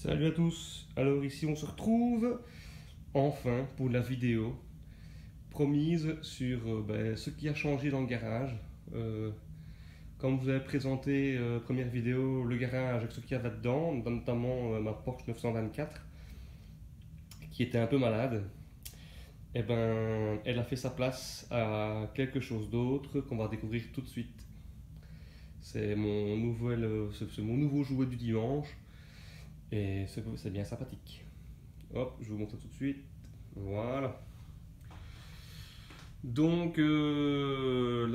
Salut à tous, alors ici on se retrouve enfin pour la vidéo promise sur ce qui a changé dans le garage. Comme vous avez présenté première vidéo, le garage avec ce qu'il y a là-dedans, notamment ma Porsche 924 qui était un peu malade, et ben elle a fait sa place à quelque chose d'autre qu'on va découvrir tout de suite. C'est c'est mon nouveau jouet du dimanche et c'est bien sympathique. Hop, je vous montre ça tout de suite. Voilà. Donc la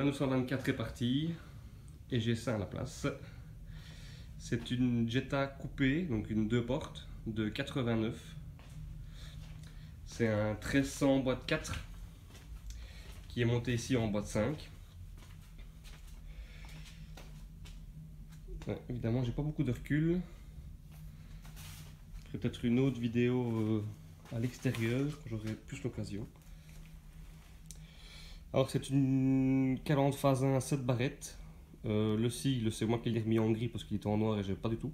924 est partie et j'ai ça à la place. C'est une Jetta coupée, donc une 2 portes de 89. C'est un 1300 boîte 4 qui est monté ici en boîte 5. Ouais, évidemment, j'ai pas beaucoup de recul. Je ferai peut-être une autre vidéo à l'extérieur quand j'aurai plus l'occasion. Alors c'est une 40 phase 1 7 barrettes. Le sigle, c'est moi qui l'ai remis en gris parce qu'il était en noir et j'avais pas du tout.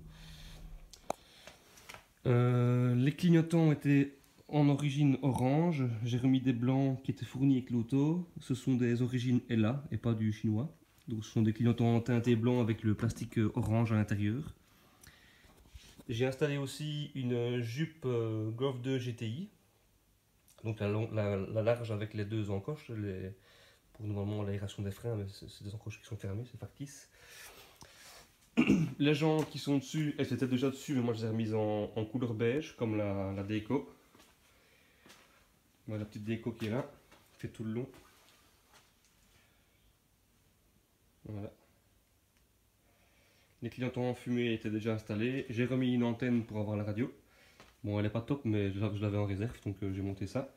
Les clignotants étaient en origine orange. J'ai remis des blancs qui étaient fournis avec l'auto. Ce sont des origines Ella et pas du chinois. Donc ce sont des clignotants teintés blanc avec le plastique orange à l'intérieur. J'ai installé aussi une jupe Golf 2 GTI. Donc la large avec les deux encoches. Pour normalement l'aération des freins, mais c'est des encoches qui sont fermées, c'est factice. Les jantes qui sont dessus, elles étaient déjà dessus, mais moi je les ai remises en couleur beige, comme la déco. Voilà la petite déco qui est là, fait tout le long. Voilà. Les clignotants fumés étaient déjà installés. J'ai remis une antenne pour avoir la radio. Bon, elle n'est pas top, mais je l'avais en réserve, donc j'ai monté ça.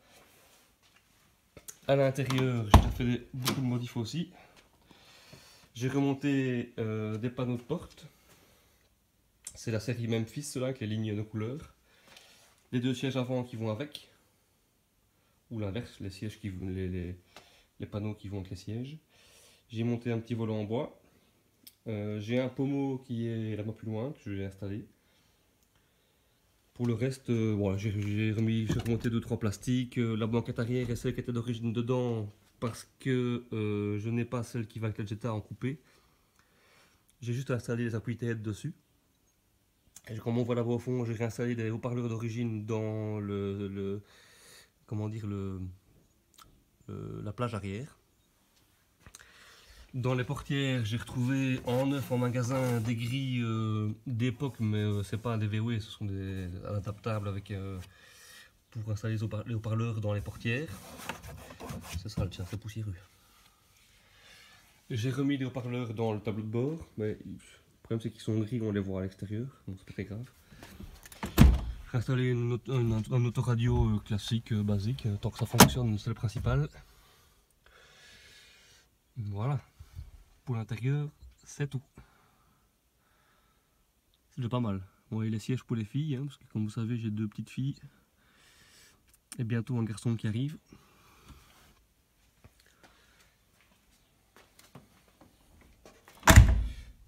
À l'intérieur, j'ai fait beaucoup de modifs aussi. J'ai remonté des panneaux de porte. C'est la série Memphis, ceux-là, avec les lignes de couleur. Les deux sièges avant qui vont avec. Ou l'inverse, les sièges les panneaux qui vont avec les sièges. J'ai monté un petit volant en bois. J'ai un pommeau qui est là-bas plus loin, que j'ai installé. Pour le reste, voilà, j'ai remonté 2-3 plastiques. La banquette arrière est celle qui était d'origine dedans parce que je n'ai pas celle qui va avec la Jetta en coupé. J'ai juste installé les appuis-têtes dessus. Et comme on voit là-bas au fond, j'ai réinstallé des haut-parleurs d'origine dans comment dire, la plage arrière. Dans les portières, j'ai retrouvé en neuf en magasin des grilles d'époque, mais c'est pas des VW, ce sont des adaptables avec pour installer les haut-parleurs dans les portières. C'est ça le tien, c'est poussiéreux. J'ai remis les haut-parleurs dans le tableau de bord, mais le problème c'est qu'ils sont gris, on les voit à l'extérieur, donc c'est pas très grave. J'ai installé un autoradio classique, basique, tant que ça fonctionne, c'est le principal. Voilà. Pour l'intérieur, c'est tout. C'est déjà pas mal. Bon, et les sièges pour les filles, hein, parce que comme vous savez, j'ai deux petites filles. Et bientôt un garçon qui arrive.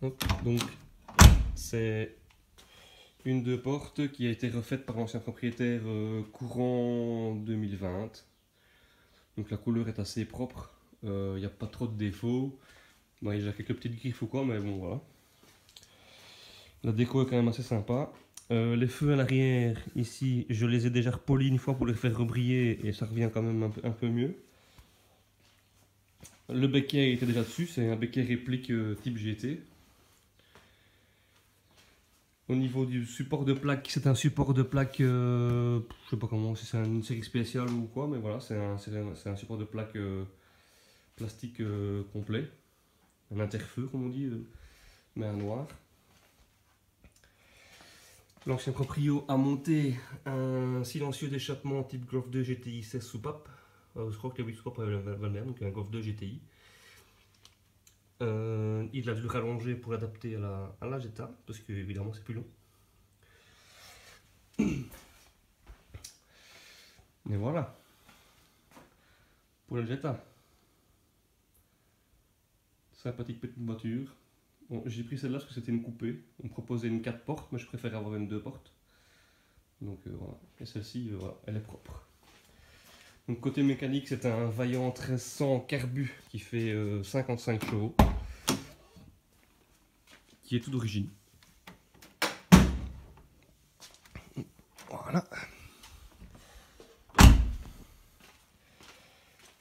Hop, donc, c'est une 2 portes qui a été refaite par l'ancien propriétaire courant 2020. Donc la couleur est assez propre. Il n'y a pas trop de défauts. Bon, il y a quelques petites griffes ou quoi, mais bon, voilà. La déco est quand même assez sympa. Les feux à l'arrière, ici, je les ai déjà repolis une fois pour les faire rebriller et ça revient quand même un peu mieux. Le béquet était déjà dessus, c'est un béquet réplique type GT. Au niveau du support de plaque, c'est un support de plaque, je sais pas comment, si c'est une série spéciale ou quoi, mais voilà, c'est un support de plaque plastique complet. Un interfeu, comme on dit, mais un noir. L'ancien proprio a monté un silencieux d'échappement type Golf 2 GTI 16 soupapes. Je crois que les 8 soupapes Valmer, donc un Golf 2 GTI. Il a dû rallonger pour l'adapter à la Jetta, parce que évidemment c'est plus long. Mais voilà, pour la Jetta. Sympathique petite voiture. Bon, j'ai pris celle-là parce que c'était une coupée. On me proposait une 4 portes, mais je préfère avoir une 2 portes. Donc voilà, et celle-ci, voilà, elle est propre. Donc côté mécanique, c'est un Vaillant 1300 carbu qui fait 55 chevaux, qui est tout d'origine. Voilà.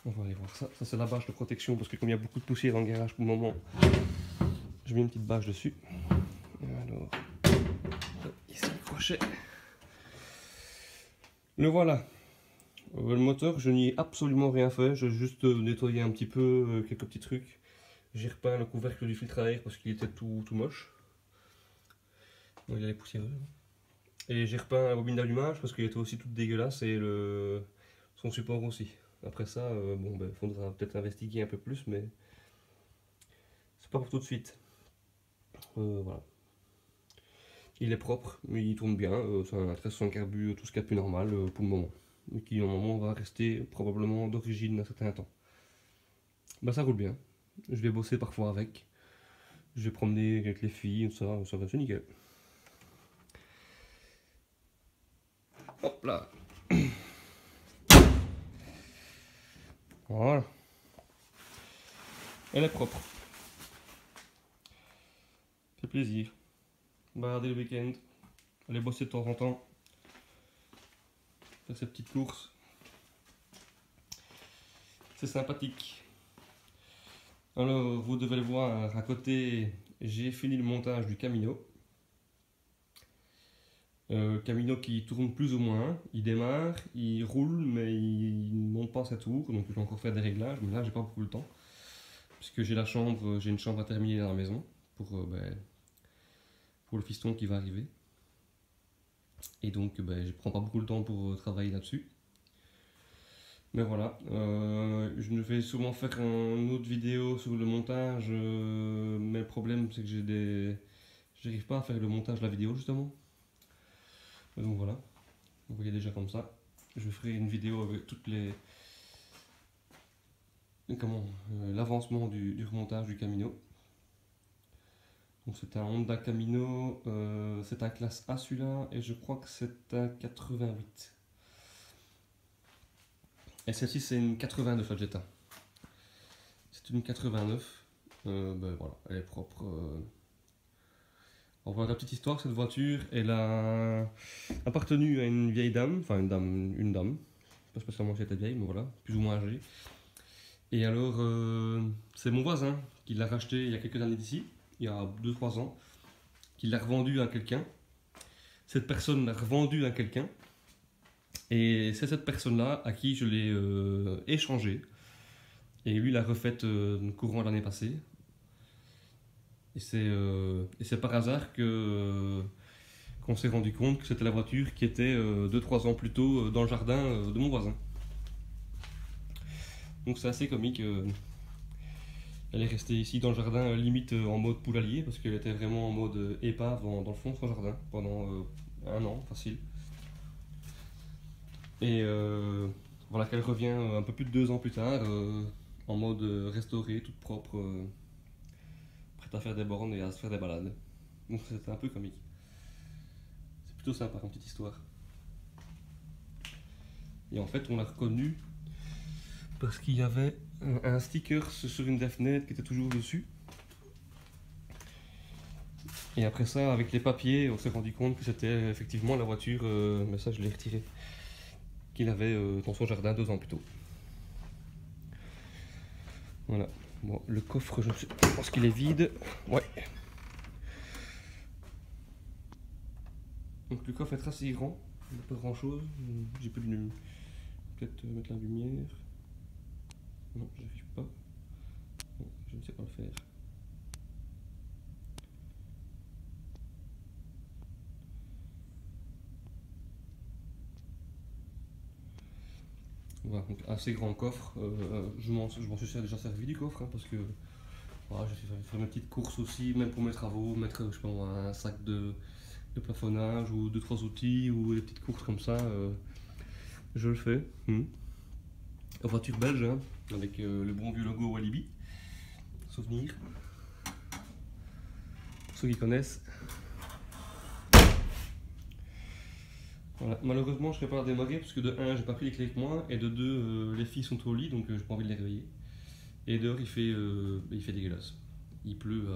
On va aller voir ça. Ça c'est la bâche de protection parce que comme il y a beaucoup de poussière dans le garage pour le moment, je mets une petite bâche dessus. Alors, ici le crochet. Le voilà. Le moteur, je n'y ai absolument rien fait. J'ai juste nettoyé un petit peu quelques petits trucs. J'ai repeint le couvercle du filtre à air parce qu'il était tout moche. Bon, il est poussiéreux. Et j'ai repeint la bobine d'allumage parce qu'il était aussi toute dégueulasse et son support aussi. Après ça, bon, ben, faudra peut-être investiguer un peu plus, mais c'est pas pour tout de suite. Voilà. Il est propre, mais il tourne bien. C'est un 1300 carbu, tout ce qu'il y a de plus normal pour le moment. Mais qui, au moment, va rester probablement d'origine un certain temps. Bah, ça roule bien. Je vais bosser parfois avec. Je vais promener avec les filles, ça va, c'est nickel. Hop là. Voilà. Elle est propre. Fait plaisir. Balader le week-end. Aller bosser de temps en temps. Faire ses petites courses. C'est sympathique. Alors, vous devez le voir, à côté, j'ai fini le montage du Camino. Camino qui tourne plus ou moins, il démarre, il roule, mais il ne monte pas sa tour, donc je vais encore faire des réglages, mais là j'ai pas beaucoup le temps, puisque j'ai une chambre à terminer dans la maison, pour le fiston qui va arriver. Et donc je prends pas beaucoup le temps pour travailler là-dessus. Mais voilà, je vais sûrement faire une autre vidéo sur le montage, mais le problème c'est que j'arrive pas à faire le montage de la vidéo justement. Donc voilà, vous voyez déjà comme ça. Je ferai une vidéo avec toutes l'avancement du remontage du Camino. Donc c'est un Honda Camino, c'est un classe A celui-là, et je crois que c'est un 88. Et celle-ci c'est une 89 la Jetta. C'est une 89, voilà, elle est propre. On voit la petite histoire, cette voiture, elle a appartenu à une vieille dame, enfin une dame, pas spécialement si elle était vieille, mais voilà, plus ou moins âgée. Et alors, c'est mon voisin qui l'a racheté il y a quelques années d'ici, il y a 2-3 ans, qui l'a revendu à quelqu'un. Cette personne l'a revendu à quelqu'un, et c'est cette personne-là à qui je l'ai échangé. Et lui l'a refaite courant l'année passée. Et c'est par hasard qu'on s'est rendu compte que c'était la voiture qui était 2-3 ans plus tôt dans le jardin de mon voisin. Donc c'est assez comique. Elle est restée ici dans le jardin limite en mode poulailler parce qu'elle était vraiment en mode épave dans le fond de son jardin pendant 1 an facile. Et voilà qu'elle revient un peu plus de 2 ans plus tard en mode restaurée, toute propre. À faire des bornes et à se faire des balades. Donc c'était un peu comique. C'est plutôt sympa comme petite histoire. Et en fait on l'a reconnu parce qu'il y avait un sticker sur une des fenêtres qui était toujours dessus. Et après ça, avec les papiers, on s'est rendu compte que c'était effectivement la voiture, mais ça je l'ai retiré, qu'il avait dans son jardin 2 ans plus tôt. Voilà. Bon, le coffre, je pense qu'il est vide. Ouais. Donc le coffre est assez grand, il n'y a pas grand chose. J'ai pu peut-être mettre la lumière. Non, j'arrive pas. Non, je ne sais pas le faire. Voilà, donc assez grand coffre. Je m'en suis déjà servi du coffre, hein, parce que voilà, j'ai fait mes petites courses aussi, même pour mes travaux, mettre je sais pas, un sac de plafonnage ou 2-3 outils ou des petites courses comme ça. Je le fais. Voiture belge, hein, avec le bon vieux logo Walibi. Souvenir. Pour ceux qui connaissent. Voilà. Malheureusement, je ne serai pas à démarrer parce que de 1, j'ai pas pris les clés avec moi, et de 2, les filles sont au lit donc j'ai pas envie de les réveiller. Et dehors, il fait dégueulasse. Il pleut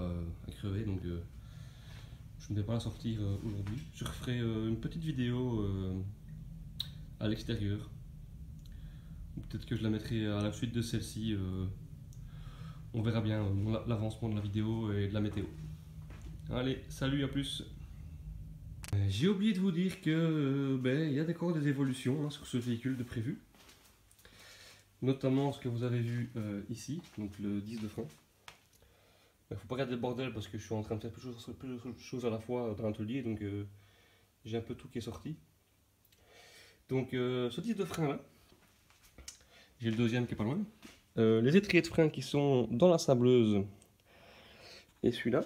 à crever donc je ne vais pas la sortir aujourd'hui. Je referai une petite vidéo à l'extérieur. Peut-être que je la mettrai à la suite de celle-ci. On verra bien l'avancement de la vidéo et de la météo. Allez, salut, à plus. J'ai oublié de vous dire que il y a encore des évolutions sur ce véhicule de prévu. Notamment ce que vous avez vu ici, donc le 10 de frein. Il ne faut pas regarder le bordel parce que je suis en train de faire plusieurs choses à la fois dans l'atelier, donc j'ai un peu tout qui est sorti. Donc ce 10 de frein là, j'ai le deuxième qui est pas loin. Les étriers de frein qui sont dans la sableuse et celui-là.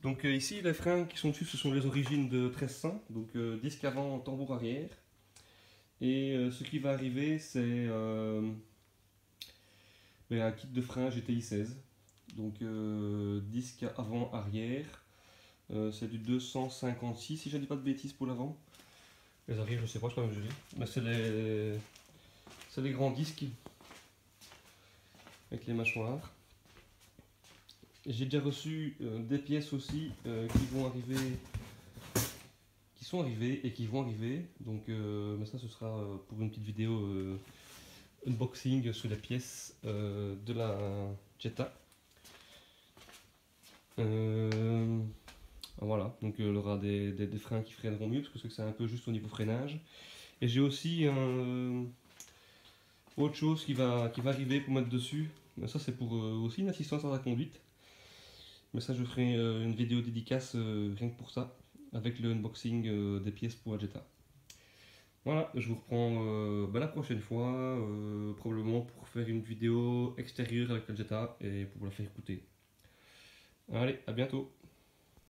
Donc ici les freins qui sont dessus, ce sont les origines de 1300, donc disque avant, tambour arrière. Et ce qui va arriver c'est un kit de frein GTI 16. Donc disque avant arrière, c'est du 256 si je ne dis pas de bêtises pour l'avant. Les arrières je sais pas, je peux mesurer. Mais c'est les grands disques avec les mâchoires. J'ai déjà reçu des pièces aussi qui sont arrivées et qui vont arriver. Donc mais ça ce sera pour une petite vidéo unboxing sur les pièces de la Jetta. Voilà, donc il y aura des freins qui freineront mieux parce que c'est un peu juste au niveau freinage. Et j'ai aussi autre chose qui va arriver pour mettre dessus. Mais ça c'est pour aussi une assistance à la conduite. Mais ça je ferai une vidéo dédicace rien que pour ça, avec le unboxing des pièces pour la Jetta. Voilà, je vous reprends la prochaine fois, probablement pour faire une vidéo extérieure avec la Jetta et pour la faire écouter. Allez, à bientôt!